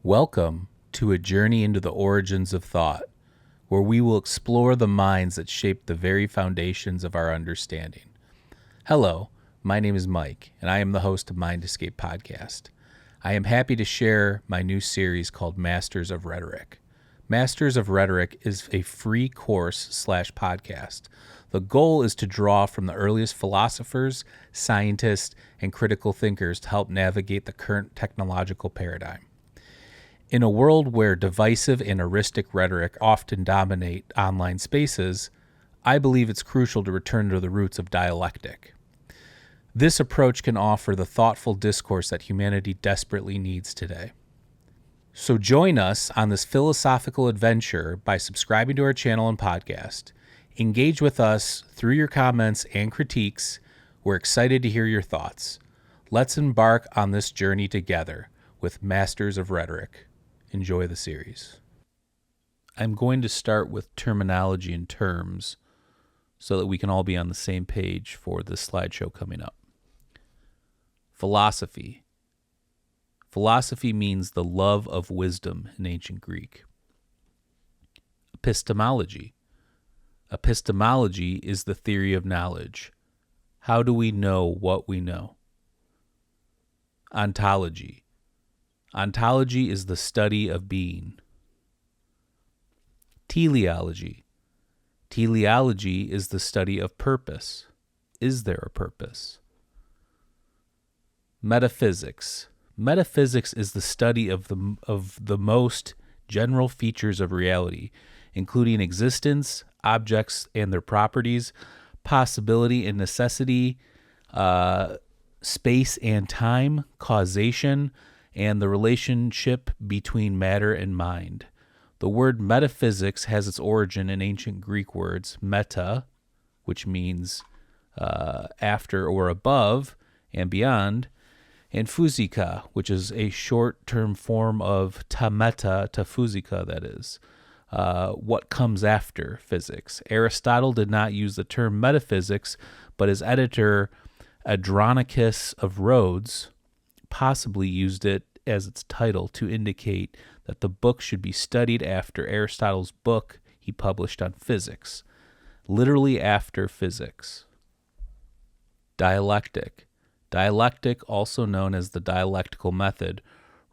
Welcome to a journey into the origins of thought, where we will explore the minds that shape the very foundations of our understanding. Hello, my name is Mike, and I am the host of Mind Escape Podcast. I am happy to share my new series called Masters of Rhetoric. Masters of Rhetoric is a free course/podcast. The goal is to draw from the earliest philosophers, scientists, and critical thinkers to help navigate the current technological paradigm. In a world where divisive and eristic rhetoric often dominate online spaces, I believe it's crucial to return to the roots of dialectic. This approach can offer the thoughtful discourse that humanity desperately needs today. So join us on this philosophical adventure by subscribing to our channel and podcast. Engage with us through your comments and critiques. We're excited to hear your thoughts. Let's embark on this journey together with Masters of Rhetoric. Enjoy the series. I'm going to start with terminology and terms so that we can all be on the same page for this slideshow coming up. Philosophy. Philosophy means the love of wisdom in ancient Greek. Epistemology. Epistemology is the theory of knowledge. How do we know what we know? Ontology. Ontology is the study of being. Teleology. Teleology is the study of purpose. Is there a purpose? Metaphysics. Metaphysics is the study of the most general features of reality, including existence, objects and their properties, possibility and necessity, space and time, causation, and the relationship between matter and mind. The word metaphysics has its origin in ancient Greek words meta, which means after or above and beyond, and physika, which is a short-term form of ta meta, ta physika, that is, what comes after physics. Aristotle did not use the term metaphysics, but his editor, Andronicus of Rhodes, possibly used it as its title to indicate that the book should be studied after Aristotle's book he published on physics, literally after physics. Dialectic. Dialectic, also known as the dialectical method,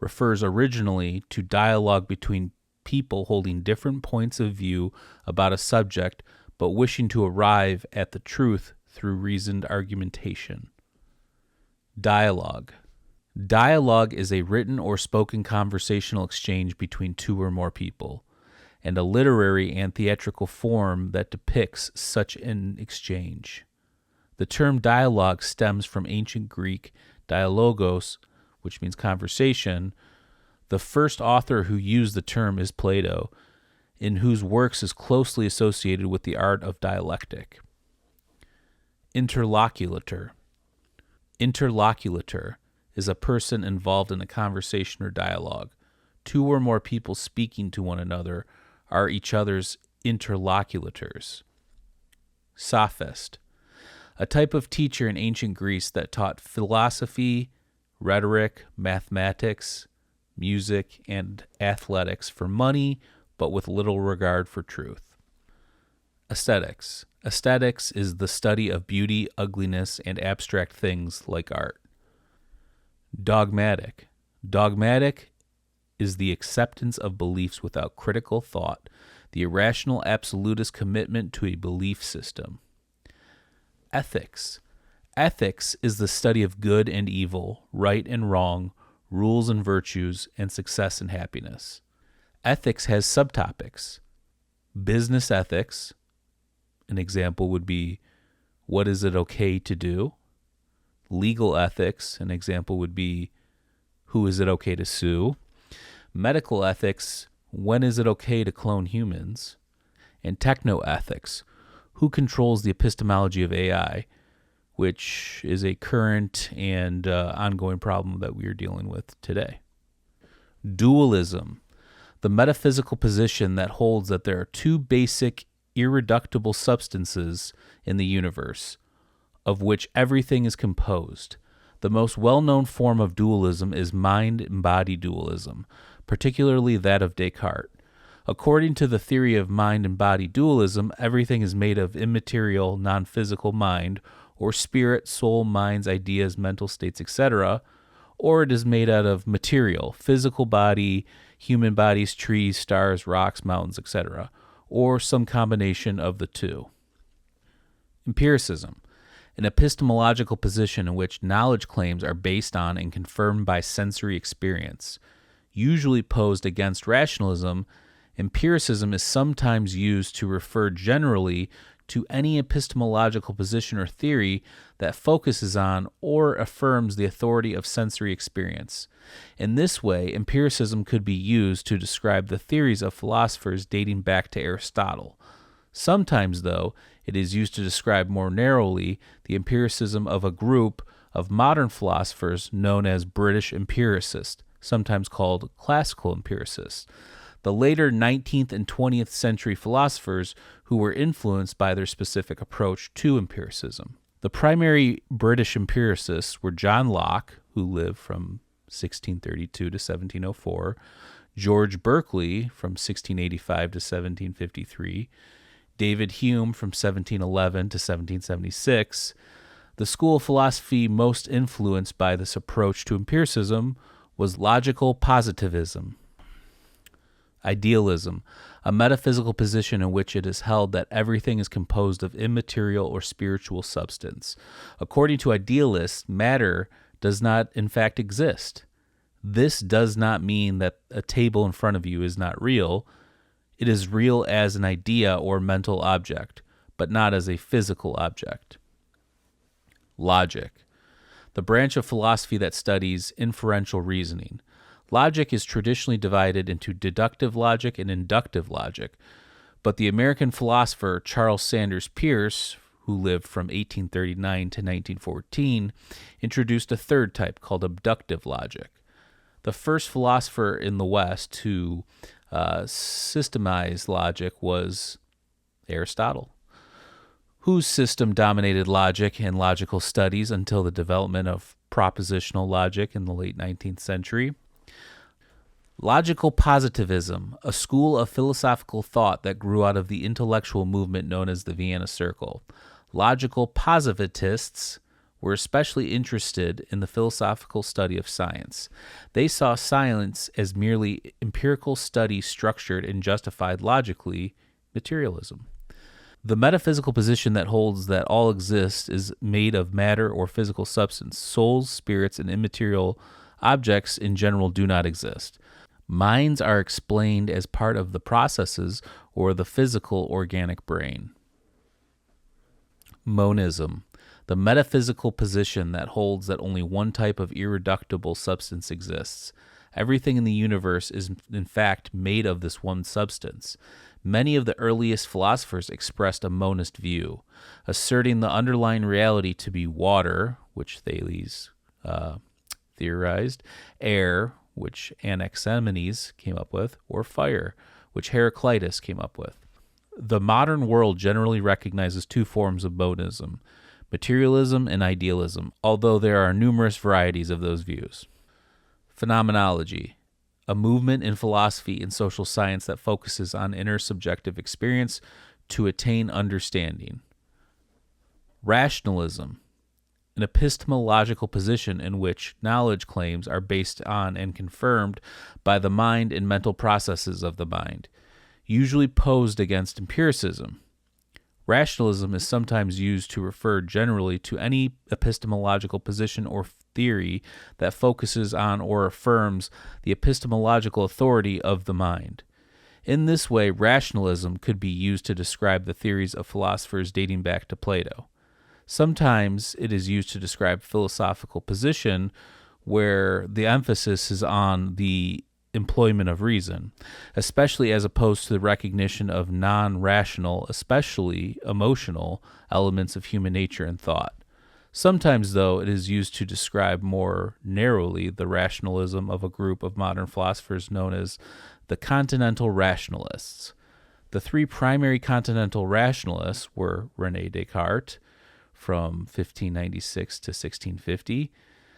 refers originally to dialogue between people holding different points of view about a subject but wishing to arrive at the truth through reasoned argumentation. Dialogue. Dialogue is a written or spoken conversational exchange between two or more people, and a literary and theatrical form that depicts such an exchange. The term dialogue stems from ancient Greek dialogos, which means conversation. The first author who used the term is Plato, in whose works is closely associated with the art of dialectic. Interlocutor. Interlocutor is a person involved in a conversation or dialogue. Two or more people speaking to one another are each other's interlocutors. Sophist. A type of teacher in ancient Greece that taught philosophy, rhetoric, mathematics, music, and athletics for money, but with little regard for truth. Aesthetics. Aesthetics is the study of beauty, ugliness, and abstract things like art. Dogmatic. Dogmatic is the acceptance of beliefs without critical thought, the irrational absolutist commitment to a belief system. Ethics. Ethics is the study of good and evil, right and wrong, rules and virtues, and success and happiness. Ethics has subtopics. Business ethics. An example would be, what is it okay to do? Legal ethics, an example would be, who is it okay to sue? Medical ethics, when is it okay to clone humans? And technoethics, who controls the epistemology of AI, which is a current and ongoing problem that we are dealing with today. Dualism, the metaphysical position that holds that there are two basic, irreducible substances in the universe, of which everything is composed. The most well-known form of dualism is mind-body dualism, particularly that of Descartes. According to the theory of mind and body dualism, everything is made of immaterial, non-physical mind, or spirit, soul, minds, ideas, mental states, etc., or it is made out of material, physical body, human bodies, trees, stars, rocks, mountains, etc., or some combination of the two. Empiricism, an epistemological position in which knowledge claims are based on and confirmed by sensory experience. Usually posed against rationalism, empiricism is sometimes used to refer generally to any epistemological position or theory that focuses on or affirms the authority of sensory experience. In this way, empiricism could be used to describe the theories of philosophers dating back to Aristotle. Sometimes, though, it is used to describe more narrowly the empiricism of a group of modern philosophers known as British empiricists, sometimes called classical empiricists. The later 19th and 20th century philosophers who were influenced by their specific approach to empiricism. The primary British empiricists were John Locke, who lived from 1632 to 1704, George Berkeley from 1685 to 1753, David Hume from 1711 to 1776. The school of philosophy most influenced by this approach to empiricism was logical positivism. Idealism, a metaphysical position in which it is held that everything is composed of immaterial or spiritual substance. According to idealists, matter does not in fact exist. This does not mean that a table in front of you is not real. It is real as an idea or mental object, but not as a physical object. Logic, the branch of philosophy that studies inferential reasoning. Logic is traditionally divided into deductive logic and inductive logic, but the American philosopher Charles Sanders Peirce, who lived from 1839 to 1914, introduced a third type called abductive logic. The first philosopher in the West to systemize logic was Aristotle, whose system dominated logic and logical studies until the development of propositional logic in the late 19th century. Logical positivism, a school of philosophical thought that grew out of the intellectual movement known as the Vienna Circle. Logical positivists were especially interested in the philosophical study of science. They saw science as merely empirical study structured and justified logically, materialism. The metaphysical position that holds that all exists is made of matter or physical substance. Souls, spirits, and immaterial objects in general do not exist. Minds are explained as part of the processes or the physical organic brain. Monism, the metaphysical position that holds that only one type of irreducible substance exists. Everything in the universe is in fact made of this one substance. Many of the earliest philosophers expressed a monist view, asserting the underlying reality to be water, which Thales theorized, air, which Anaximenes came up with, or fire, which Heraclitus came up with. The modern world generally recognizes two forms of monism, materialism and idealism, although there are numerous varieties of those views. Phenomenology, a movement in philosophy and social science that focuses on inner subjective experience to attain understanding. Rationalism, an epistemological position in which knowledge claims are based on and confirmed by the mind and mental processes of the mind, usually posed against empiricism. Rationalism is sometimes used to refer generally to any epistemological position or theory that focuses on or affirms the epistemological authority of the mind. In this way, rationalism could be used to describe the theories of philosophers dating back to Plato. Sometimes it is used to describe philosophical position where the emphasis is on the employment of reason, especially as opposed to the recognition of non-rational, especially emotional, elements of human nature and thought. Sometimes, though, it is used to describe more narrowly the rationalism of a group of modern philosophers known as the continental rationalists. The three primary continental rationalists were René Descartes, from 1596 to 1650,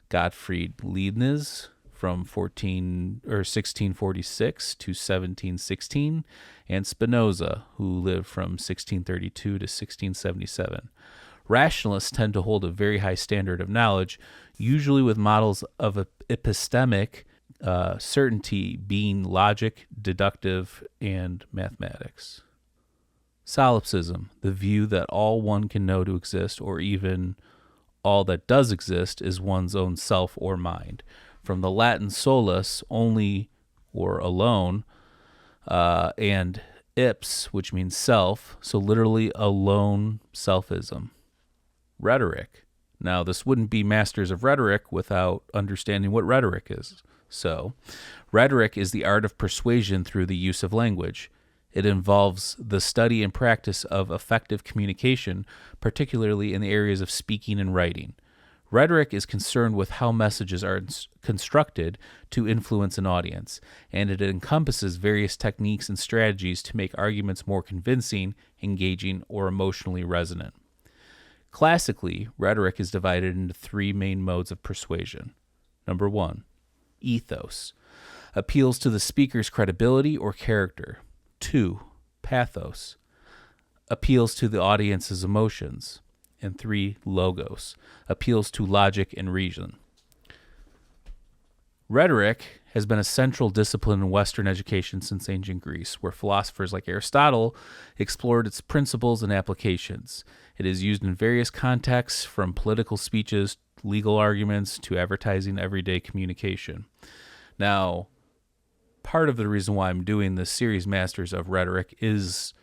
Gottfried Leibniz from 1646 to 1716, and Spinoza, who lived from 1632 to 1677. Rationalists tend to hold a very high standard of knowledge, usually with models of epistemic certainty being logic, deductive, and mathematics. Solipsism, the view that all one can know to exist, or even all that does exist, is one's own self or mind. From the Latin solus, only or alone, and ips, which means self, so literally alone selfism. Rhetoric. Now, this wouldn't be Masters of Rhetoric without understanding what rhetoric is. So, rhetoric is the art of persuasion through the use of language. It involves the study and practice of effective communication, particularly in the areas of speaking and writing. Rhetoric is concerned with how messages are constructed to influence an audience, and it encompasses various techniques and strategies to make arguments more convincing, engaging, or emotionally resonant. Classically, rhetoric is divided into three main modes of persuasion. Number 1, ethos, appeals to the speaker's credibility or character. 2, pathos, appeals to the audience's emotions. And 3, logos, appeals to logic and reason. Rhetoric has been a central discipline in Western education since ancient Greece, where philosophers like Aristotle explored its principles and applications. It is used in various contexts, from political speeches, legal arguments, to advertising, everyday communication. Now, part of the reason why I'm doing this series, Masters of Rhetoric, is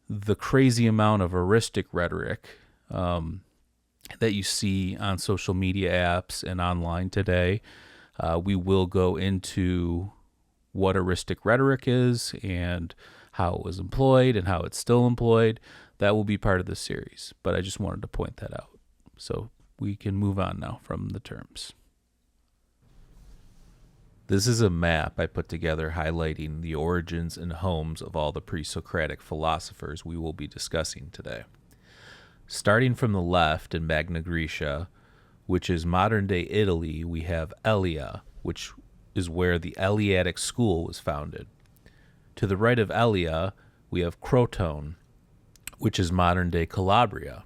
the crazy amount of eristic rhetoric that you see on social media apps and online today. We will go into what eristic rhetoric is and how it was employed and how it's still employed. That will be part of this series, but I just wanted to point that out. So we can move on now from the terms. This is a map I put together highlighting the origins and homes of all the pre-Socratic philosophers we will be discussing today. Starting from the left in Magna Graecia, which is modern-day Italy, we have Elia, which is where the Eleatic school was founded. To the right of Elia, we have Crotone, which is modern-day Calabria.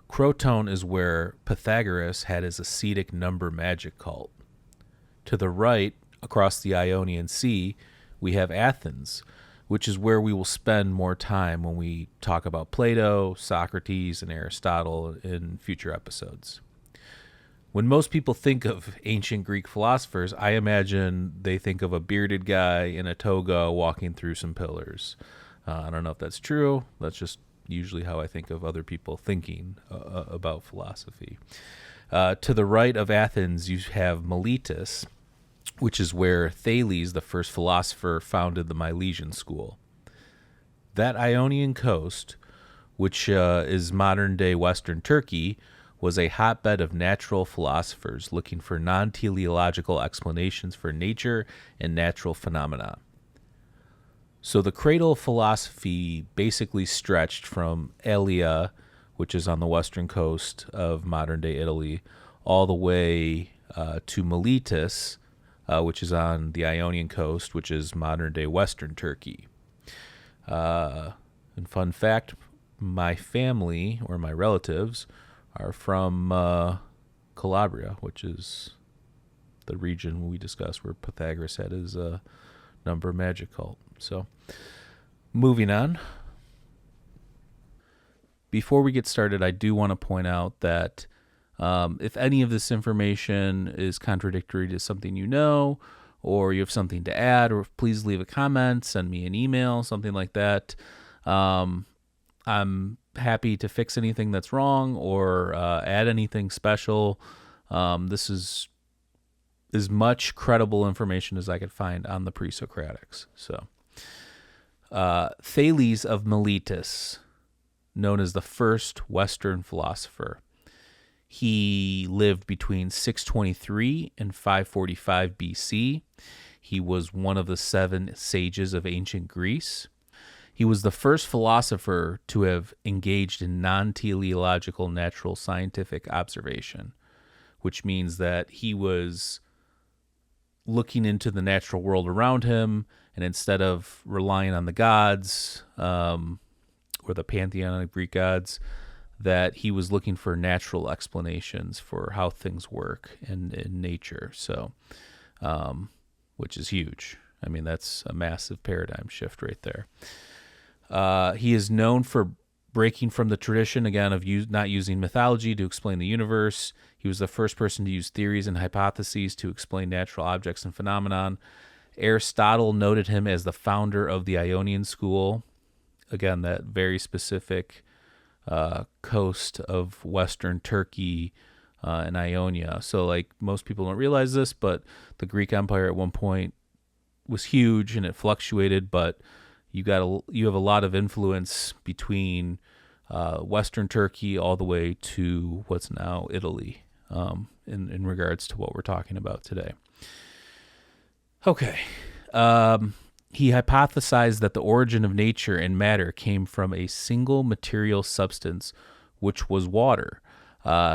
Crotone is where Pythagoras had his ascetic number magic cult. To the right, across the Ionian Sea, we have Athens, which is where we will spend more time when we talk about Plato, Socrates, and Aristotle in future episodes. When most people think of ancient Greek philosophers, I imagine they think of a bearded guy in a toga walking through some pillars. I don't know if that's true. That's just usually how I think of other people thinking about philosophy. To the right of Athens, you have Miletus, which is where Thales, the first philosopher, founded the Milesian school. That Ionian coast, which is modern-day Western Turkey, was a hotbed of natural philosophers looking for non-teleological explanations for nature and natural phenomena. So the cradle of philosophy basically stretched from Elia, which is on the western coast of modern-day Italy, all the way to Miletus, which is on the Ionian coast, which is modern-day Western Turkey. And fun fact, my family, or my relatives, are from Calabria, which is the region we discussed where Pythagoras had his number magic cult. So, moving on. Before we get started, I do want to point out that if any of this information is contradictory to something you know, or you have something to add, or please leave a comment, send me an email, something like that. I'm happy to fix anything that's wrong or add anything special. This is as much credible information as I could find on the Pre-Socratics. So, Thales of Miletus, known as the first Western philosopher. He lived between 623 and 545 BC. He was one of the 7 sages of ancient Greece. He was the first philosopher to have engaged in non-teleological natural scientific observation, which means that he was looking into the natural world around him, and instead of relying on the gods or the pantheon of Greek gods, that he was looking for natural explanations for how things work in nature. So, which is huge. I mean, that's a massive paradigm shift right there. He is known for breaking from the tradition, again, of not using mythology to explain the universe. He was the first person to use theories and hypotheses to explain natural objects and phenomenon. Aristotle noted him as the founder of the Ionian school. Again, that very specific coast of Western Turkey and Ionia. So, like, most people don't realize this, but the Greek Empire at one point was huge and it fluctuated, but you have a lot of influence between Western Turkey all the way to what's now Italy in regards to what we're talking about today. Okay. He hypothesized that the origin of nature and matter came from a single material substance, which was water.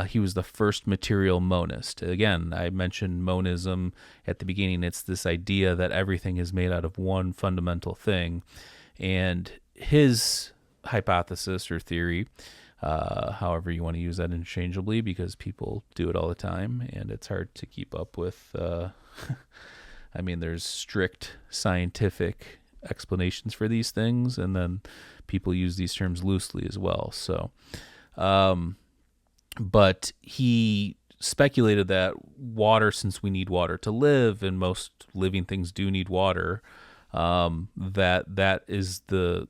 He was the first material monist. Again, I mentioned monism at the beginning. It's this idea that everything is made out of one fundamental thing. And his hypothesis or theory, however you want to use that interchangeably, because people do it all the time, and it's hard to keep up with. I mean, there's strict scientific explanations for these things, and then people use these terms loosely as well. So, but he speculated that water, since we need water to live, and most living things do need water, that is the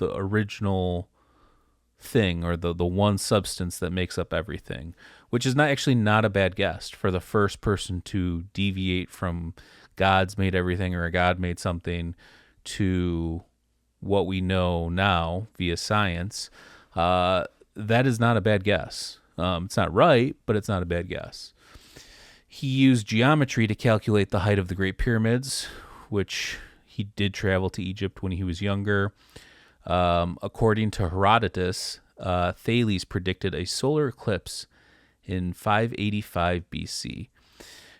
original thing, or the one substance that makes up everything, which is not a bad guess for the first person to deviate from God's made everything or a God made something to what we know now via science. That is not a bad guess. It's not right, but it's not a bad guess. He used geometry to calculate the height of the Great Pyramids, which he did travel to Egypt when he was younger. According to Herodotus, Thales predicted a solar eclipse in 585 BC.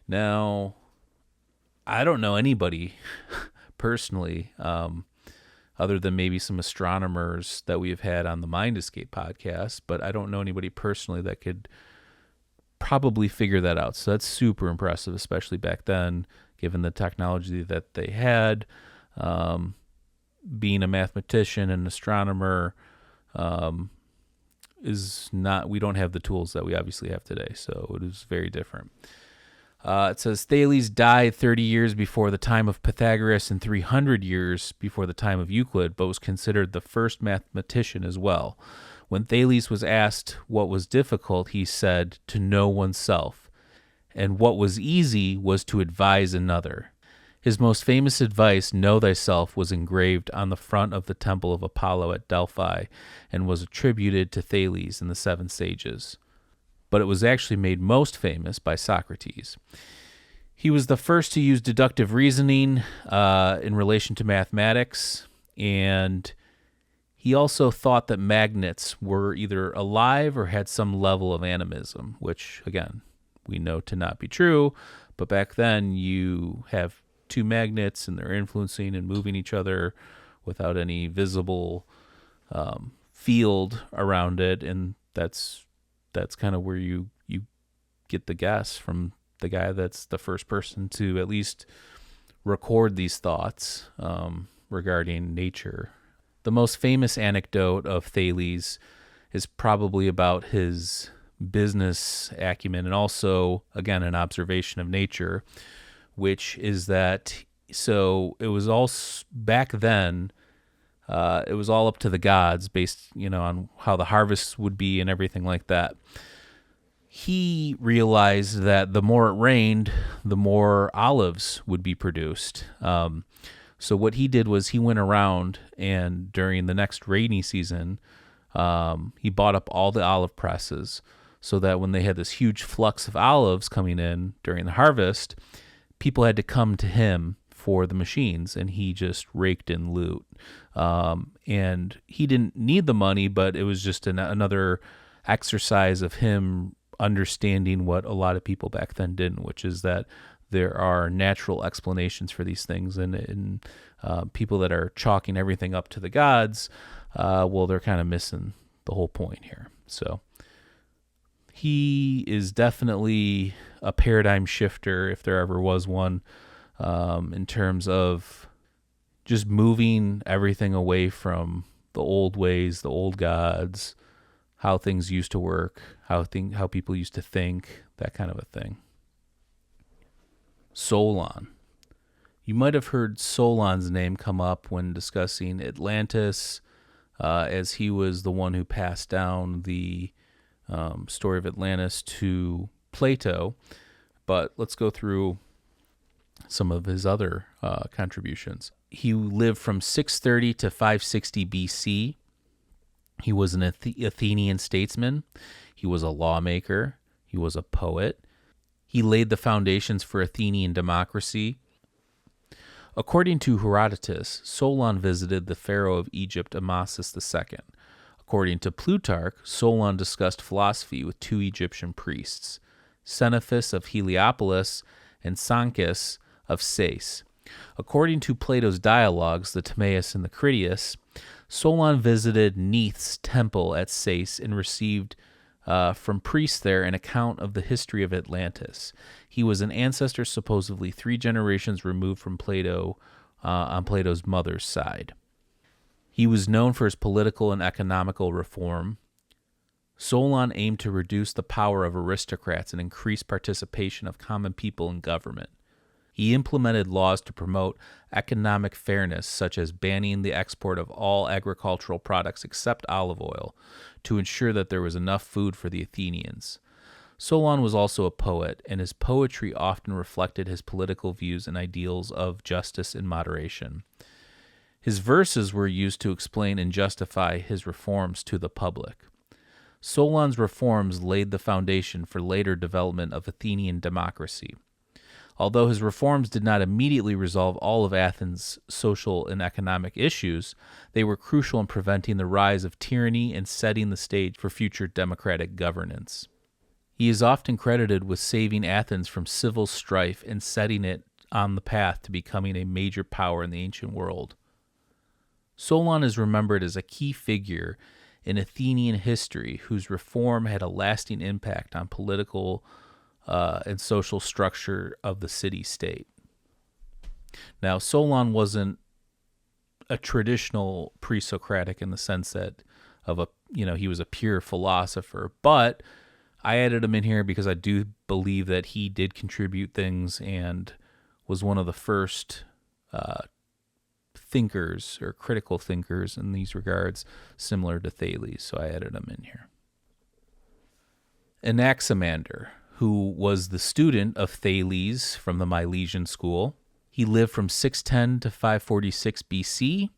Now, I don't know anybody personally, other than maybe some astronomers that we have had on the Mind Escape podcast, but I don't know anybody personally that could probably figure that out. So that's super impressive, especially back then, given the technology that they had. Being a mathematician and astronomer we don't have the tools that we obviously have today, so it is very different. It says Thales died 30 years before the time of Pythagoras and 300 years before the time of Euclid, but was considered the first mathematician as well. When Thales was asked what was difficult, he said, to know oneself, and what was easy was to advise another. His most famous advice, know thyself, was engraved on the front of the temple of Apollo at Delphi and was attributed to Thales in the Seven Sages. But it was actually made most famous by Socrates. He was the first to use deductive reasoning in relation to mathematics, and he also thought that magnets were either alive or had some level of animism, which, again, we know to not be true, but back then you have two magnets and they're influencing and moving each other without any visible field around it, and that's kind of where you get the guess from the guy that's the first person to at least record these thoughts regarding nature. The most famous anecdote of Thales is probably about his business acumen and also, again, an observation of nature, which is that, so it was all, back then, it was all up to the gods based, on how the harvests would be and everything like that. He realized that the more it rained, the more olives would be produced. So what he did was he went around and during the next rainy season, he bought up all the olive presses so that when they had this huge flux of olives coming in during the harvest, people had to come to him for the machines, and he just raked in loot. And he didn't need the money, but it was just another exercise of him understanding what a lot of people back then didn't, which is that there are natural explanations for these things, and people that are chalking everything up to the gods, well, they're kind of missing the whole point here. So he is definitely a paradigm shifter, if there ever was one, in terms of just moving everything away from the old ways, the old gods, how things used to work, how people used to think, that kind of a thing. Solon. You might have heard Solon's name come up when discussing Atlantis, as he was the one who passed down the story of Atlantis to Plato. But let's go through some of his other contributions. He lived from 630 to 560 BC. He was an Athenian statesman. He was a lawmaker. He was a poet. He laid the foundations for Athenian democracy. According to Herodotus, Solon visited the pharaoh of Egypt, Amasis II. According to Plutarch, Solon discussed philosophy with two Egyptian priests, Xenophus of Heliopolis and Sancus of Sais. According to Plato's dialogues, the Timaeus and the Critias, Solon visited Neith's temple at Sais and received from priests there an account of the history of Atlantis. He was an ancestor supposedly 3 generations removed from Plato on Plato's mother's side. He was known for his political and economical reform. Solon aimed to reduce the power of aristocrats and increase participation of common people in government. He implemented laws to promote economic fairness, such as banning the export of all agricultural products except olive oil, to ensure that there was enough food for the Athenians. Solon was also a poet, and his poetry often reflected his political views and ideals of justice and moderation. His verses were used to explain and justify his reforms to the public. Solon's reforms laid the foundation for later development of Athenian democracy. Although his reforms did not immediately resolve all of Athens' social and economic issues, they were crucial in preventing the rise of tyranny and setting the stage for future democratic governance. He is often credited with saving Athens from civil strife and setting it on the path to becoming a major power in the ancient world. Solon is remembered as a key figure in Athenian history whose reform had a lasting impact on political and social structure of the city-state. Now, Solon wasn't a traditional pre-Socratic in the sense that he was a pure philosopher, but I added him in here because I do believe that he did contribute things and was one of the first thinkers or critical thinkers in these regards, similar to Thales, so I added him in here. Anaximander, who was the student of Thales from the Milesian school. He lived from 610 to 546 BC.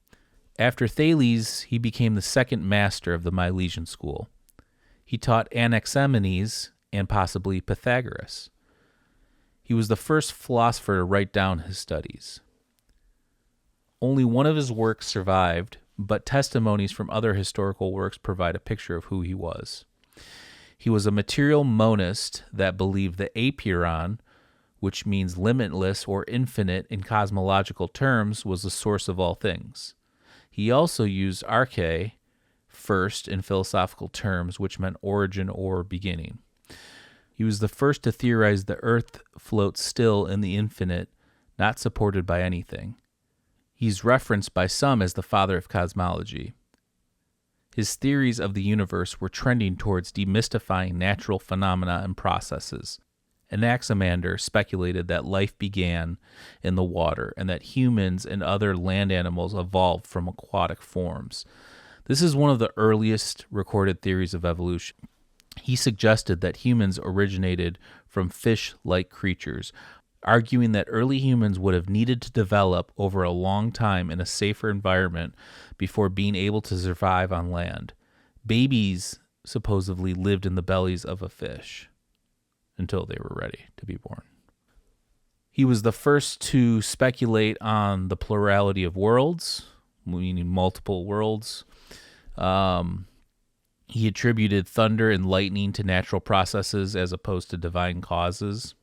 After Thales, he became the second master of the Milesian school. He taught Anaximenes and possibly Pythagoras. He was the first philosopher to write down his studies. Only one of his works survived, but testimonies from other historical works provide a picture of who he was. He was a material monist that believed the apeiron, which means limitless or infinite in cosmological terms, was the source of all things. He also used arche, first in philosophical terms, which meant origin or beginning. He was the first to theorize the earth floats still in the infinite, not supported by anything. He's referenced by some as the father of cosmology. His theories of the universe were trending towards demystifying natural phenomena and processes. Anaximander speculated that life began in the water and that humans and other land animals evolved from aquatic forms. This is one of the earliest recorded theories of evolution. He suggested that humans originated from fish-like creatures, arguing that early humans would have needed to develop over a long time in a safer environment before being able to survive on land. Babies supposedly lived in the bellies of a fish until they were ready to be born. He was the first to speculate on the plurality of worlds, meaning multiple worlds. He attributed thunder and lightning to natural processes as opposed to divine causes.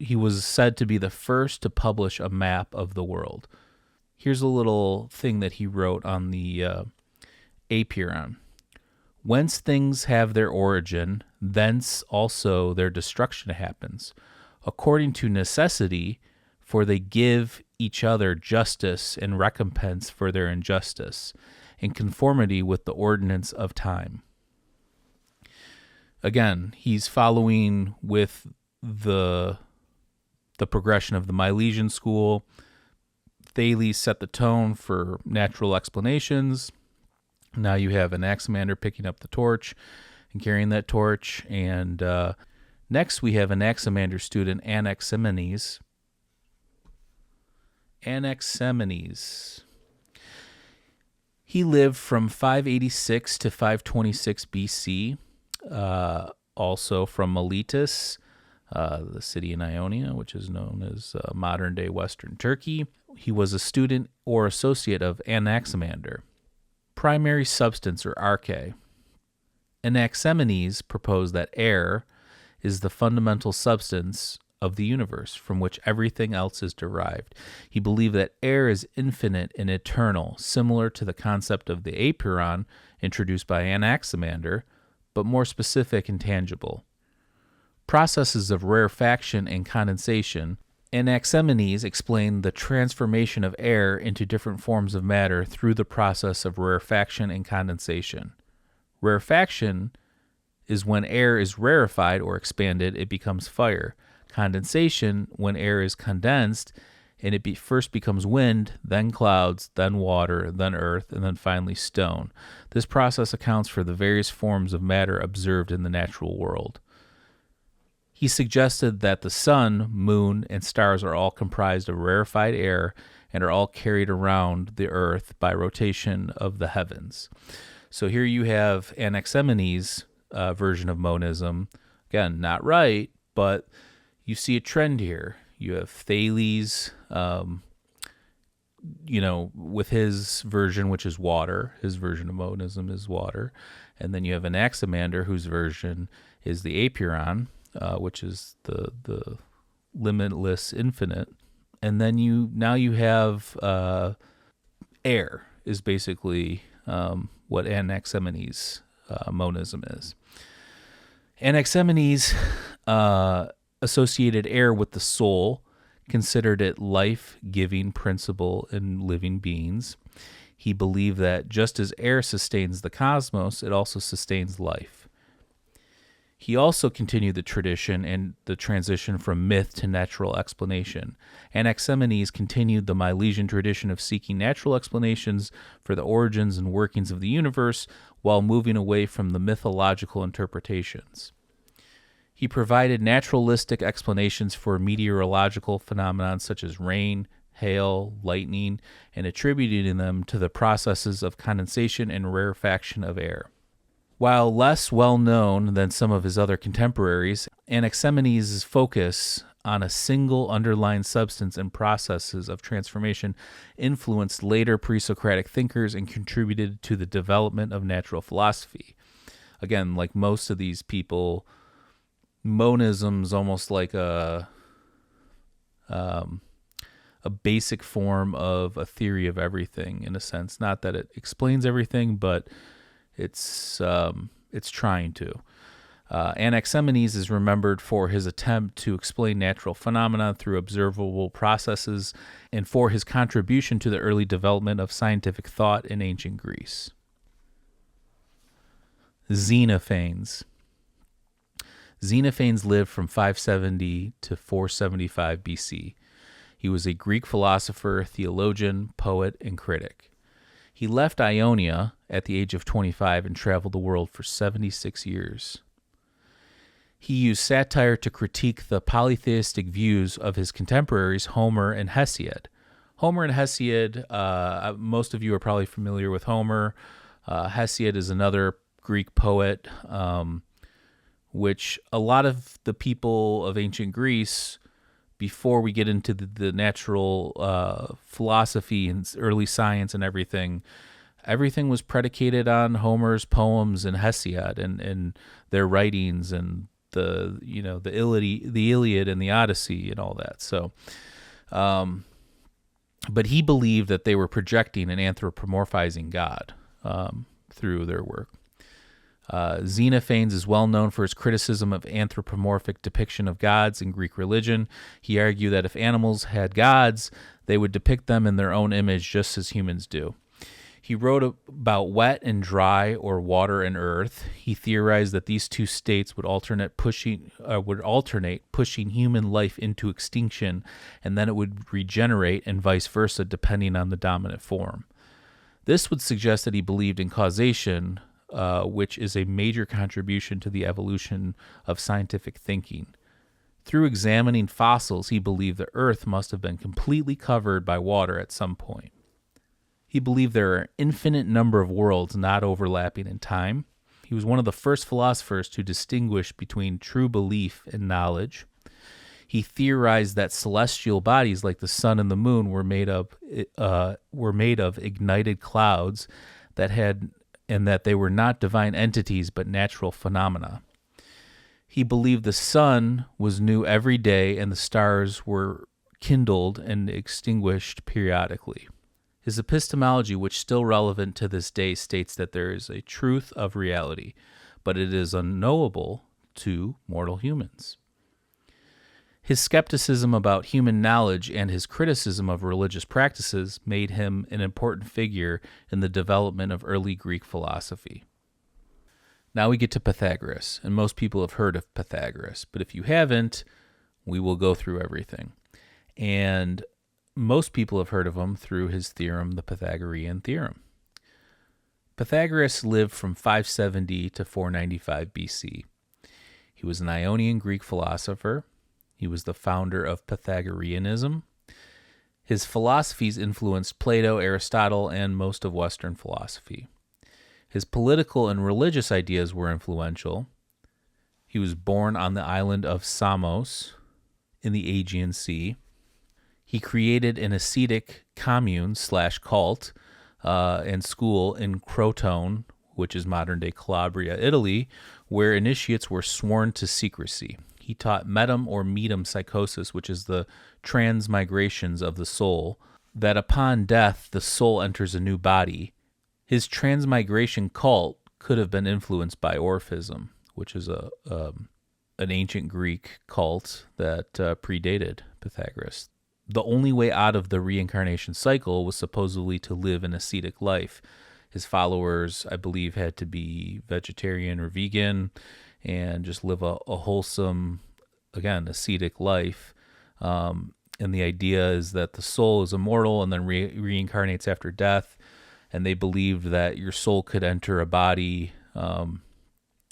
he was said to be the first to publish a map of the world. Here's a little thing that he wrote on the Apeiron. Whence things have their origin, thence also their destruction happens, according to necessity, for they give each other justice and recompense for their injustice, in conformity with the ordinance of time. Again, he's following with the progression of the Milesian school. Thales set the tone for natural explanations. Now you have Anaximander picking up the torch and carrying that torch. And next we have Anaximander's student Anaximenes. He lived from 586 to 526 BC, also from Miletus, the city in Ionia, which is known as modern-day Western Turkey. He was a student or associate of Anaximander. Primary substance, or arche. Anaximenes proposed that air is the fundamental substance of the universe from which everything else is derived. He believed that air is infinite and eternal, similar to the concept of the Apeiron introduced by Anaximander, but more specific and tangible. Processes of rarefaction and condensation. Anaximenes explained the transformation of air into different forms of matter through the process of rarefaction and condensation. Rarefaction is when air is rarefied or expanded, it becomes fire. Condensation, when air is condensed, and it first becomes wind, then clouds, then water, then earth, and then finally stone. This process accounts for the various forms of matter observed in the natural world. He suggested that the sun, moon, and stars are all comprised of rarefied air and are all carried around the earth by rotation of the heavens. So here you have Anaximenes' version of monism. Again, not right, but you see a trend here. You have Thales, with his version, which is water. His version of monism is water. And then you have Anaximander, whose version is the Apeiron, which is the limitless infinite. And then you have air is basically what Anaximenes' monism is. Anaximenes associated air with the soul, considered it life-giving principle in living beings. He believed that just as air sustains the cosmos, it also sustains life. He also continued the tradition and the transition from myth to natural explanation. Anaximenes continued the Milesian tradition of seeking natural explanations for the origins and workings of the universe while moving away from the mythological interpretations. He provided naturalistic explanations for meteorological phenomena such as rain, hail, lightning, and attributing them to the processes of condensation and rarefaction of air. While less well-known than some of his other contemporaries, Anaximenes' focus on a single underlying substance and processes of transformation influenced later pre-Socratic thinkers and contributed to the development of natural philosophy. Again, like most of these people, monism's almost like a basic form of a theory of everything, in a sense. Not that it explains everything, but it's trying to. Anaximenes is remembered for his attempt to explain natural phenomena through observable processes and for his contribution to the early development of scientific thought in ancient Greece. Xenophanes. Xenophanes lived from 570 to 475 BC. He was a Greek philosopher, theologian, poet, and critic. He left Ionia at the age of 25 and traveled the world for 76 years. He used satire to critique the polytheistic views of his contemporaries Homer and Hesiod. Homer and Hesiod, most of you are probably familiar with Homer. Hesiod is another Greek poet, which a lot of the people of ancient Greece, before we get into the natural philosophy and early science and everything was predicated on Homer's poems and Hesiod and their writings and the Iliad and the Odyssey and all that. So, but he believed that they were projecting and anthropomorphizing God through their work. Xenophanes is well known for his criticism of anthropomorphic depiction of gods in Greek religion. He argued that if animals had gods, they would depict them in their own image just as humans do. He wrote about wet and dry, or water and earth. He theorized that these two states would alternate pushing human life into extinction, and then it would regenerate, and vice versa, depending on the dominant form. This would suggest that he believed in causation, which is a major contribution to the evolution of scientific thinking. Through examining fossils, he believed the Earth must have been completely covered by water at some point. He believed there are an infinite number of worlds not overlapping in time. He was one of the first philosophers to distinguish between true belief and knowledge. He theorized that celestial bodies like the sun and the moon were made of ignited clouds and that they were not divine entities but natural phenomena. He believed the sun was new every day and the stars were kindled and extinguished periodically. His epistemology, which is still relevant to this day, states that there is a truth of reality, but it is unknowable to mortal humans. His skepticism about human knowledge and his criticism of religious practices made him an important figure in the development of early Greek philosophy. Now we get to Pythagoras, and most people have heard of Pythagoras, but if you haven't, we will go through everything. And most people have heard of him through his theorem, the Pythagorean theorem. Pythagoras lived from 570 to 495 BC. He was an Ionian Greek philosopher. He was the founder of Pythagoreanism. His philosophies influenced Plato, Aristotle, and most of Western philosophy. His political and religious ideas were influential. He was born on the island of Samos in the Aegean Sea. He created an ascetic commune/cult and school in Crotone, which is modern-day Calabria, Italy, where initiates were sworn to secrecy. He taught metum or metum psychosis, which is the transmigrations of the soul, that upon death the soul enters a new body. His transmigration cult could have been influenced by Orphism, which is an ancient Greek cult that predated Pythagoras. The only way out of the reincarnation cycle was supposedly to live an ascetic life. His followers, I believe, had to be vegetarian or vegan and just live a wholesome, again, ascetic life. And the idea is that the soul is immortal and then reincarnates after death. And they believed that your soul could enter a body of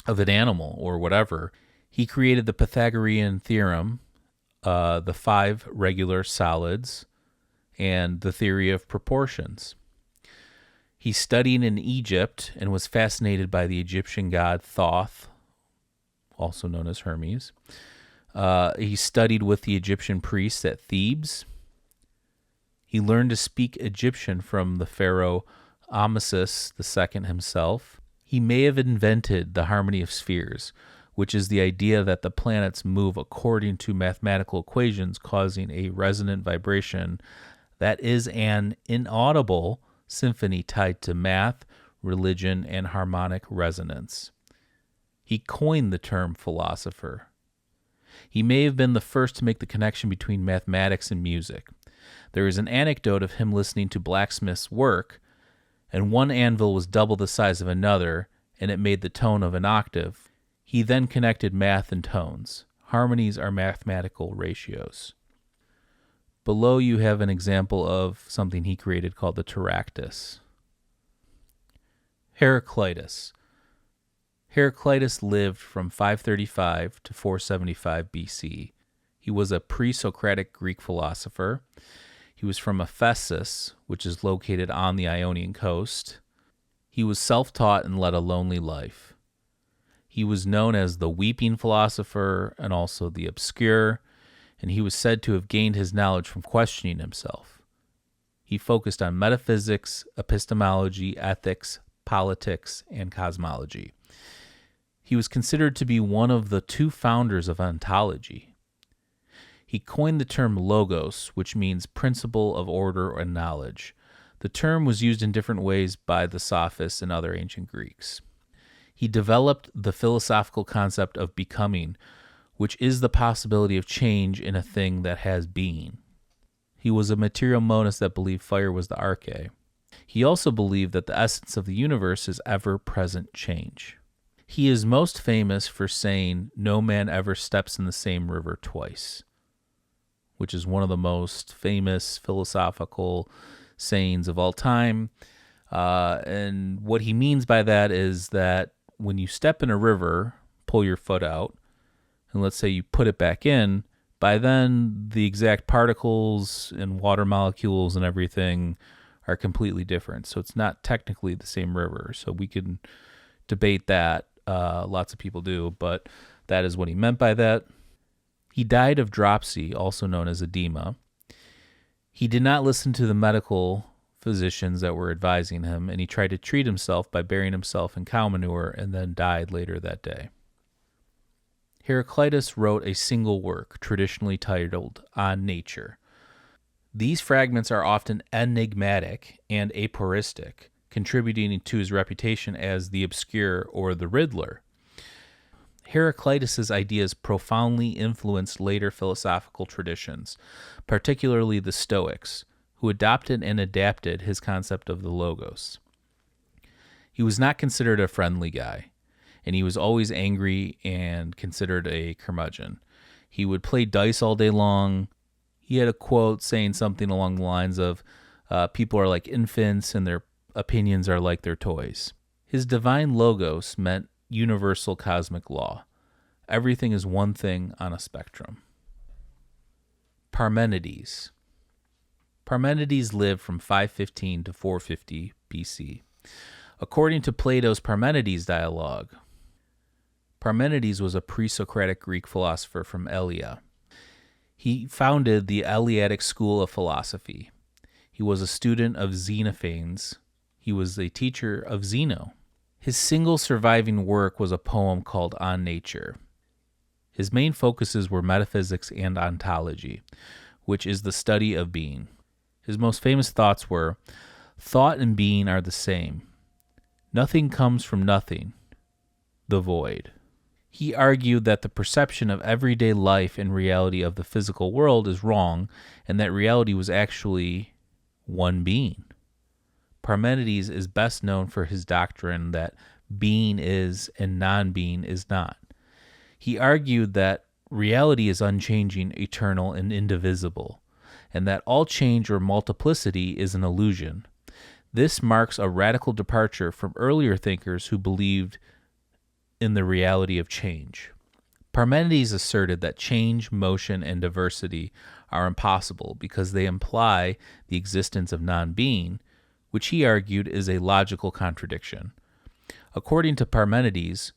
an animal or whatever. He created the Pythagorean theorem, the 5 regular solids, and the theory of proportions. He studied in Egypt and was fascinated by the Egyptian god Thoth, also known as Hermes. He studied with the Egyptian priests at Thebes. He learned to speak Egyptian from the pharaoh Amasis II himself. He may have invented the harmony of spheres, which is the idea that the planets move according to mathematical equations, causing a resonant vibration that is an inaudible symphony tied to math, religion, and harmonic resonance. He coined the term philosopher. He may have been the first to make the connection between mathematics and music. There is an anecdote of him listening to blacksmiths work, and one anvil was double the size of another, and it made the tone of an octave. He then connected math and tones. Harmonies are mathematical ratios. Below you have an example of something he created called the Teractus. Heraclitus. Heraclitus lived from 535 to 475 BC. He was a pre-Socratic Greek philosopher. He was from Ephesus, which is located on the Ionian coast. He was self-taught and led a lonely life. He was known as the weeping philosopher and also the obscure, and he was said to have gained his knowledge from questioning himself. He focused on metaphysics, epistemology, ethics, politics, and cosmology. He was considered to be one of the two founders of ontology. He coined the term logos, which means principle of order and knowledge. The term was used in different ways by the sophists and other ancient Greeks. He developed the philosophical concept of becoming, which is the possibility of change in a thing that has being. He was a material monist that believed fire was the arche. He also believed that the essence of the universe is ever-present change. He is most famous for saying, "No man ever steps in the same river twice," which is one of the most famous philosophical sayings of all time. And what he means by that is that when you step in a river, pull your foot out, and let's say you put it back in, by then the exact particles and water molecules and everything are completely different. So it's not technically the same river. So we can debate that. Lots of people do, but that is what he meant by that. He died of dropsy, also known as edema. He did not listen to the medical physicians that were advising him, and he tried to treat himself by burying himself in cow manure and then died later that day. Heraclitus wrote a single work, traditionally titled On Nature. These fragments are often enigmatic and aporistic, contributing to his reputation as the obscure or the riddler. Heraclitus's ideas profoundly influenced later philosophical traditions, particularly the Stoics, who adopted and adapted his concept of the logos. He was not considered a friendly guy, and he was always angry and considered a curmudgeon. He would play dice all day long. He had a quote saying something along the lines of, people are like infants and their opinions are like their toys. His divine logos meant universal cosmic law. Everything is one thing on a spectrum. Parmenides. Parmenides lived from 515 to 450 BC. According to Plato's Parmenides dialogue, Parmenides was a pre-Socratic Greek philosopher from Elea. He founded the Eleatic school of philosophy. He was a student of Xenophanes. He was a teacher of Zeno. His single surviving work was a poem called On Nature. His main focuses were metaphysics and ontology, which is the study of being. His most famous thoughts were, "Thought and being are the same. Nothing comes from nothing, the void." He argued that the perception of everyday life and reality of the physical world is wrong, and that reality was actually one being. Parmenides is best known for his doctrine that being is and non-being is not. He argued that reality is unchanging, eternal, and indivisible, and that all change or multiplicity is an illusion. This marks a radical departure from earlier thinkers who believed in the reality of change. Parmenides asserted that change, motion, and diversity are impossible because they imply the existence of non-being, which he argued is a logical contradiction. According to Parmenides,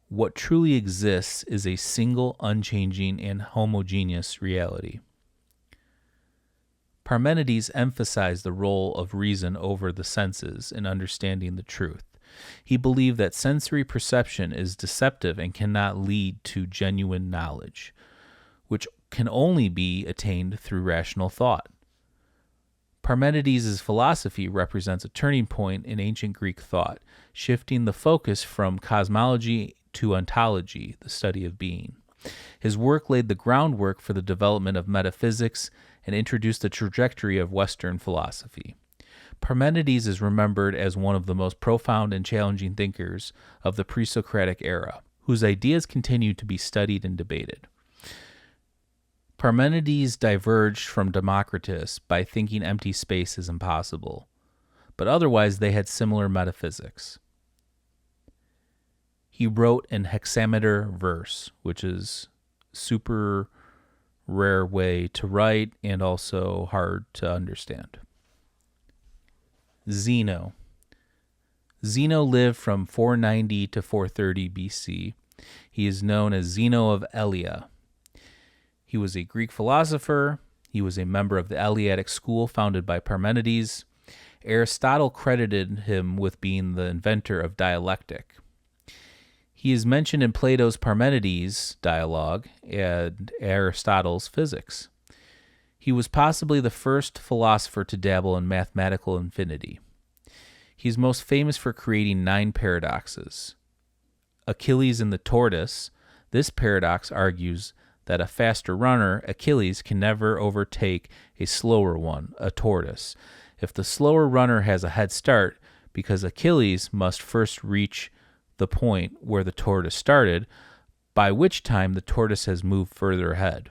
what truly exists is a single, unchanging, and homogeneous reality. Parmenides emphasized the role of reason over the senses in understanding the truth. He believed that sensory perception is deceptive and cannot lead to genuine knowledge, which can only be attained through rational thought. Parmenides' philosophy represents a turning point in ancient Greek thought, shifting the focus from cosmology to ontology, the study of being. His work laid the groundwork for the development of metaphysics and introduced the trajectory of Western philosophy. Parmenides is remembered as one of the most profound and challenging thinkers of the pre-Socratic era, whose ideas continue to be studied and debated. Parmenides diverged from Democritus by thinking empty space is impossible, but otherwise they had similar metaphysics. He wrote in hexameter verse, which is super rare way to write and also hard to understand. Zeno. Zeno lived from 490 to 430 BC. He is known as Zeno of Elea. He was a Greek philosopher. He was a member of the Eleatic school founded by Parmenides. Aristotle credited him with being the inventor of dialectic. He is mentioned in Plato's Parmenides dialogue and Aristotle's Physics. He was possibly the first philosopher to dabble in mathematical infinity. He is most famous for creating 9 paradoxes. Achilles and the tortoise. This paradox argues that a faster runner, Achilles, can never overtake a slower one, a tortoise. If the slower runner has a head start, because Achilles must first reach the point where the tortoise started, by which time the tortoise has moved further ahead.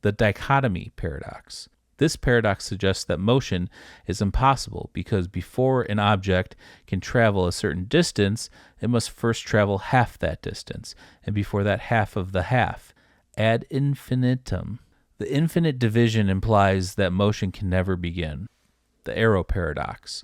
The dichotomy paradox. This paradox suggests that motion is impossible because before an object can travel a certain distance, it must first travel half that distance, and before that half of the half, ad infinitum. The infinite division implies that motion can never begin. The arrow paradox.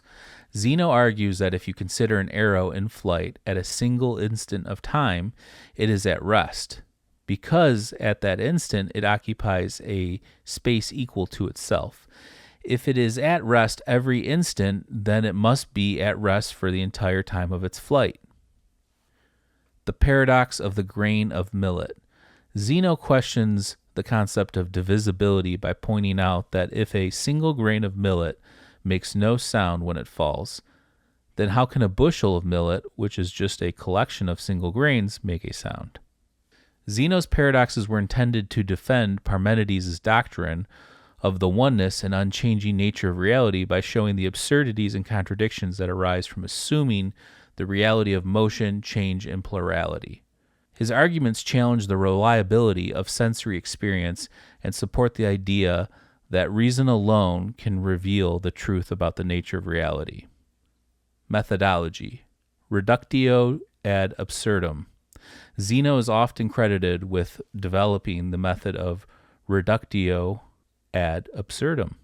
Zeno argues that if you consider an arrow in flight at a single instant of time, it is at rest, because at that instant it occupies a space equal to itself. If it is at rest every instant, then it must be at rest for the entire time of its flight. The paradox of the grain of millet. Zeno questions the concept of divisibility by pointing out that if a single grain of millet makes no sound when it falls, then how can a bushel of millet, which is just a collection of single grains, make a sound? Zeno's paradoxes were intended to defend Parmenides' doctrine of the oneness and unchanging nature of reality by showing the absurdities and contradictions that arise from assuming the reality of motion, change, and plurality. His arguments challenge the reliability of sensory experience and support the idea that reason alone can reveal the truth about the nature of reality. Methodology. Reductio ad absurdum. Zeno is often credited with developing the method of reductio ad absurdum,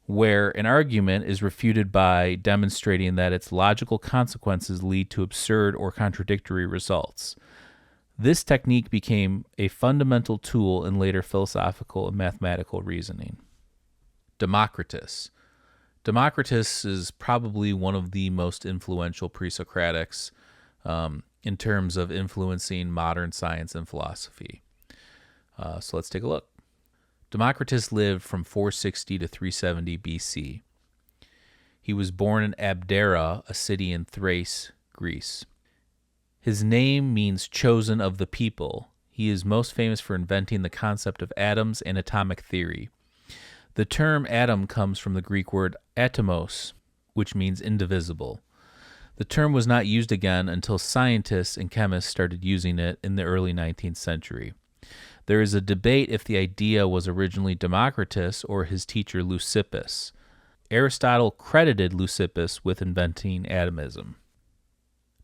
where an argument is refuted by demonstrating that its logical consequences lead to absurd or contradictory results. This technique became a fundamental tool in later philosophical and mathematical reasoning. Democritus. Democritus is probably one of the most influential pre-Socratics in terms of influencing modern science and philosophy. So let's take a look. Democritus lived from 460 to 370 BC. He was born in Abdera, a city in Thrace, Greece. His name means chosen of the people. He is most famous for inventing the concept of atoms and atomic theory. The term atom comes from the Greek word atomos, which means indivisible. The term was not used again until scientists and chemists started using it in the early 19th century. There is a debate if the idea was originally Democritus or his teacher Leucippus. Aristotle credited Leucippus with inventing atomism.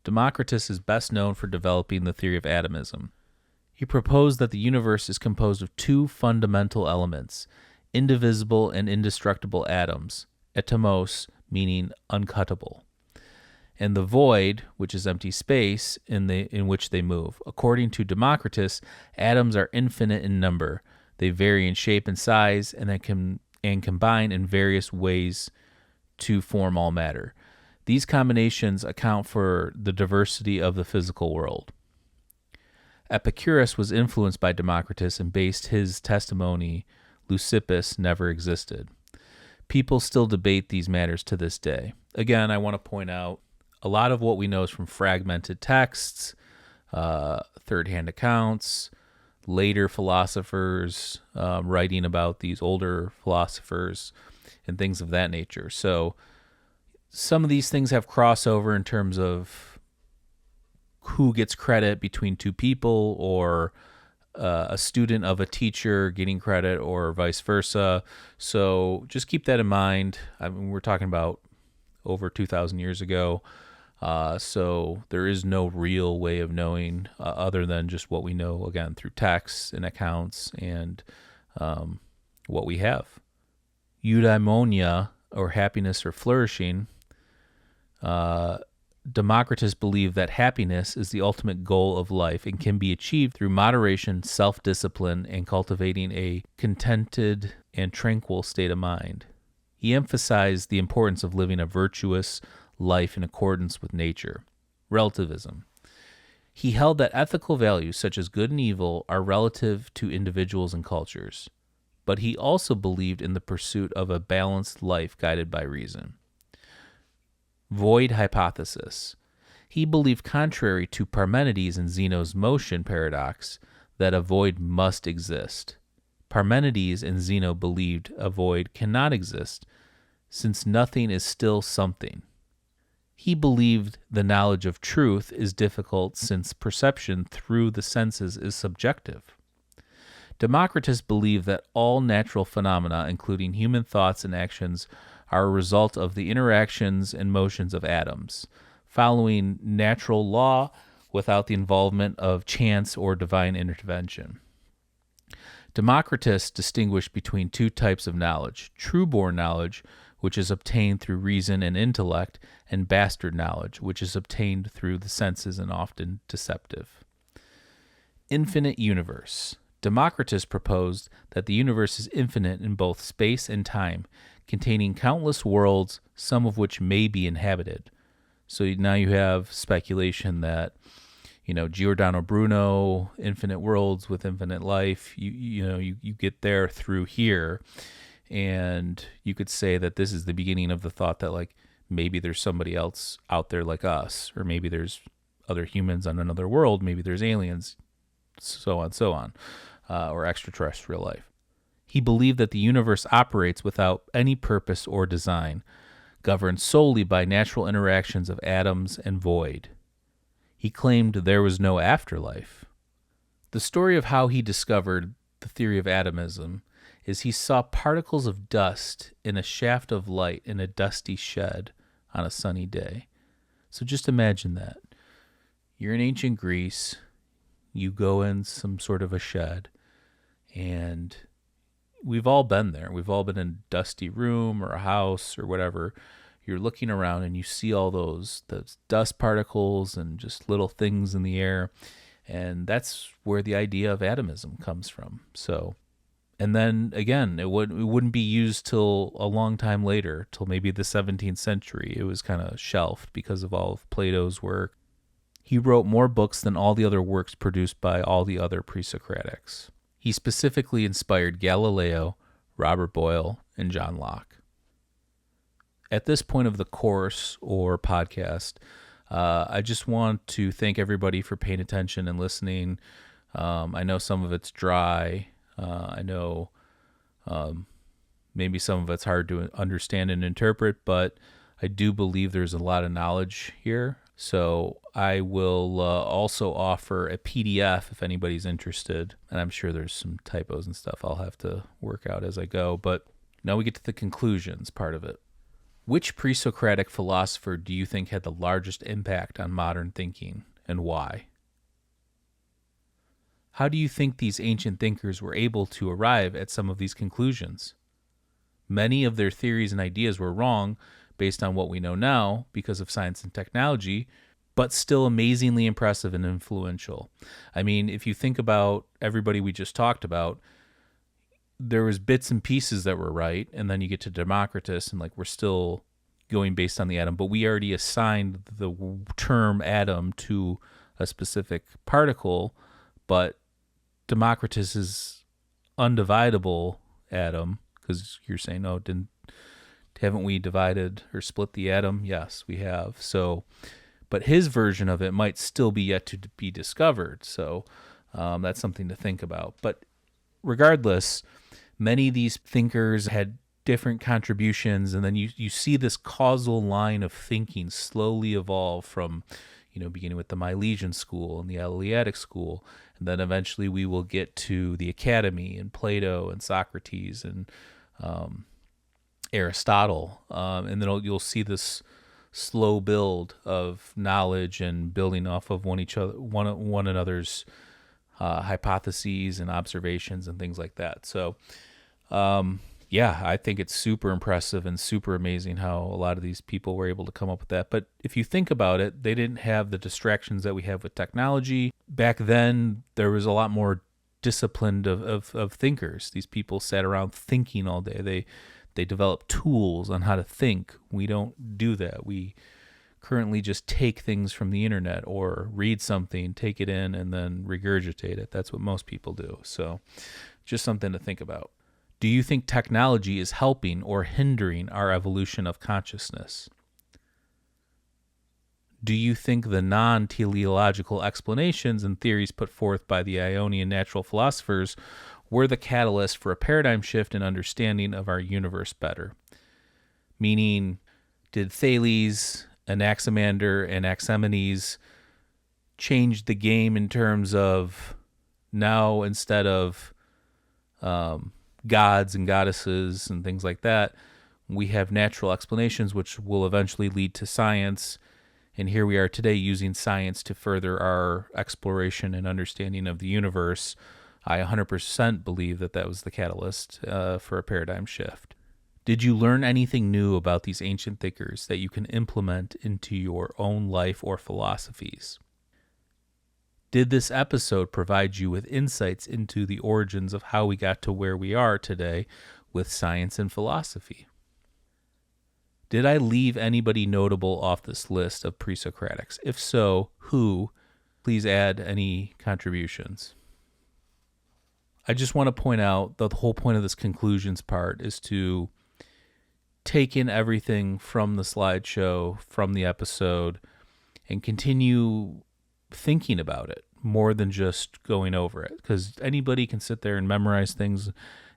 Democritus is best known for developing the theory of atomism. He proposed that the universe is composed of 2 fundamental elements, indivisible and indestructible atoms, atomos meaning uncuttable, and the void, which is empty space, in which they move. According to Democritus, atoms are infinite in number. They vary in shape and size, and combine in various ways to form all matter. These combinations account for the diversity of the physical world. Epicurus was influenced by Democritus and based his testimony Leucippus never existed. People still debate these matters to this day. Again, I want to point out a lot of what we know is from fragmented texts, third-hand accounts, later philosophers writing about these older philosophers, and things of that nature. So some of these things have crossover in terms of who gets credit between 2 people, or a student of a teacher getting credit, or vice versa. So just keep that in mind. I mean, we're talking about over 2,000 years ago. So there is no real way of knowing other than just what we know, again, through texts and accounts and what we have. Eudaimonia, or happiness or flourishing. Democritus believed that happiness is the ultimate goal of life and can be achieved through moderation, self-discipline, and cultivating a contented and tranquil state of mind. He emphasized the importance of living a virtuous life in accordance with nature. Relativism. He held that ethical values such as good and evil are relative to individuals and cultures, but he also believed in the pursuit of a balanced life guided by reason. Void hypothesis. He believed, contrary to Parmenides and Zeno's motion paradox, that a void must exist. Parmenides and Zeno believed a void cannot exist, since nothing is still something. He believed the knowledge of truth is difficult since perception through the senses is subjective. Democritus believed that all natural phenomena, including human thoughts and actions, are a result of the interactions and motions of atoms, following natural law without the involvement of chance or divine intervention. Democritus distinguished between two types of knowledge: true-born knowledge, which is obtained through reason and intellect, and bastard knowledge, which is obtained through the senses and often deceptive. Infinite universe. Democritus proposed that the universe is infinite in both space and time, containing countless worlds, some of which may be inhabited. So now you have speculation that, Giordano Bruno, infinite worlds with infinite life, you get there through here. And you could say that this is the beginning of the thought that, like, maybe there's somebody else out there like us, or maybe there's other humans on another world, maybe there's aliens, so on, or extraterrestrial life. He believed that the universe operates without any purpose or design, governed solely by natural interactions of atoms and void. He claimed there was no afterlife. The story of how he discovered the theory of atomism is he saw particles of dust in a shaft of light in a dusty shed on a sunny day. So just imagine that. You're in ancient Greece, you go in some sort of a shed, and we've all been there. We've all been in a dusty room or a house or whatever. You're looking around and you see all those dust particles and just little things in the air. And that's where the idea of atomism comes from. So, and then again, it wouldn't be used till a long time later, till maybe the 17th century. It was kind of shelved because of all of Plato's work. He wrote more books than all the other works produced by all the other Pre-Socratics. He specifically inspired Galileo, Robert Boyle, and John Locke. At this point of the course or podcast, I just want to thank everybody for paying attention and listening. I know some of it's dry. I know maybe some of it's hard to understand and interpret, but I do believe there's a lot of knowledge here. So I will also offer a PDF if anybody's interested. And I'm sure there's some typos and stuff I'll have to work out as I go. But now we get to the conclusions part of it. Which pre-Socratic philosopher do you think had the largest impact on modern thinking, and why? How do you think these ancient thinkers were able to arrive at some of these conclusions? Many of their theories and ideas were wrong based on what we know now because of science and technology, but still amazingly impressive and influential. I mean, if you think about everybody we just talked about, there was bits and pieces that were right, and then you get to Democritus, and like we're still going based on the atom, but we already assigned the term atom to a specific particle, but Democritus is undividable atom, because you're saying, oh, haven't we divided or split the atom? Yes, we have. So, but his version of it might still be yet to be discovered. So that's something to think about. But regardless, many of these thinkers had different contributions, and then you see this causal line of thinking slowly evolve from, beginning with the Milesian school and the Eleatic school, and then eventually we will get to the Academy and Plato and Socrates and Aristotle, and then you'll see this slow build of knowledge and building off of one another's hypotheses and observations and things like that. So, I think it's super impressive and super amazing how a lot of these people were able to come up with that. But if you think about it, they didn't have the distractions that we have with technology. Back then, there was a lot more disciplined of thinkers. These people sat around thinking all day. They developed tools on how to think. We don't do that. We currently just take things from the internet or read something, take it in, and then regurgitate it. That's what most people do. So just something to think about. Do you think technology is helping or hindering our evolution of consciousness? Do you think the non-teleological explanations and theories put forth by the Ionian natural philosophers were the catalyst for a paradigm shift in understanding of our universe better? Meaning, did Thales, Anaximander, and Anaximenes change the game in terms of now instead of gods and goddesses and things like that, we have natural explanations which will eventually lead to science. And here we are today using science to further our exploration and understanding of the universe. I 100% believe that that was the catalyst for a paradigm shift. Did you learn anything new about these ancient thinkers that you can implement into your own life or philosophies? Did this episode provide you with insights into the origins of how we got to where we are today with science and philosophy? Did I leave anybody notable off this list of Pre-Socratics? If so, who? Please add any contributions. I just want to point out that the whole point of this conclusions part is to take in everything from the slideshow, from the episode, and continue thinking about it more than just going over it. Because anybody can sit there and memorize things.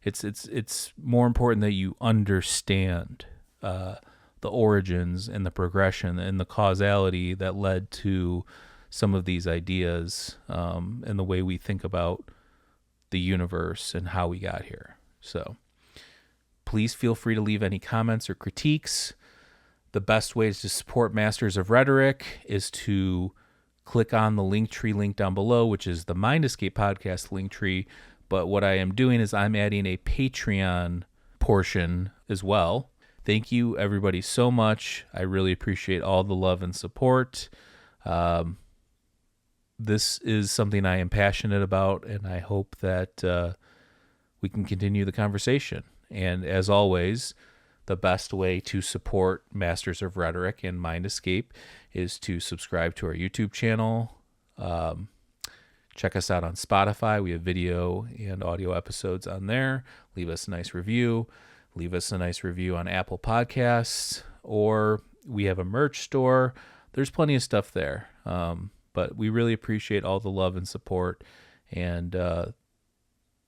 It's more important that you understand the origins and the progression and the causality that led to some of these ideas and the way we think about the universe and how we got here. So please feel free to leave any comments or critiques. The best ways to support Masters of Rhetoric is to click on the Linktree link down below, which is the Mind Escape podcast Linktree. But what I am doing is I'm adding a Patreon portion as well. Thank you, everybody, so much. I really appreciate all the love and support. This is something I am passionate about, and I hope that we can continue the conversation. And as always, the best way to support Masters of Rhetoric and Mind Escape is to subscribe to our YouTube channel. Check us out on Spotify. We have video and audio episodes on there. Leave us a nice review. Leave us a nice review on Apple Podcasts, or we have a merch store. There's plenty of stuff there. But we really appreciate all the love and support. And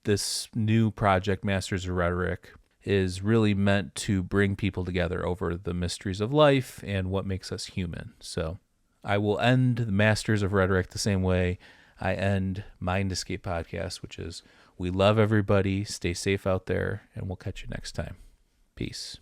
this new project, Masters of Rhetoric, is really meant to bring people together over the mysteries of life and what makes us human. So I will end the Masters of Rhetoric the same way I end Mind Escape podcast, which is, we love everybody, stay safe out there, and we'll catch you next time. Peace.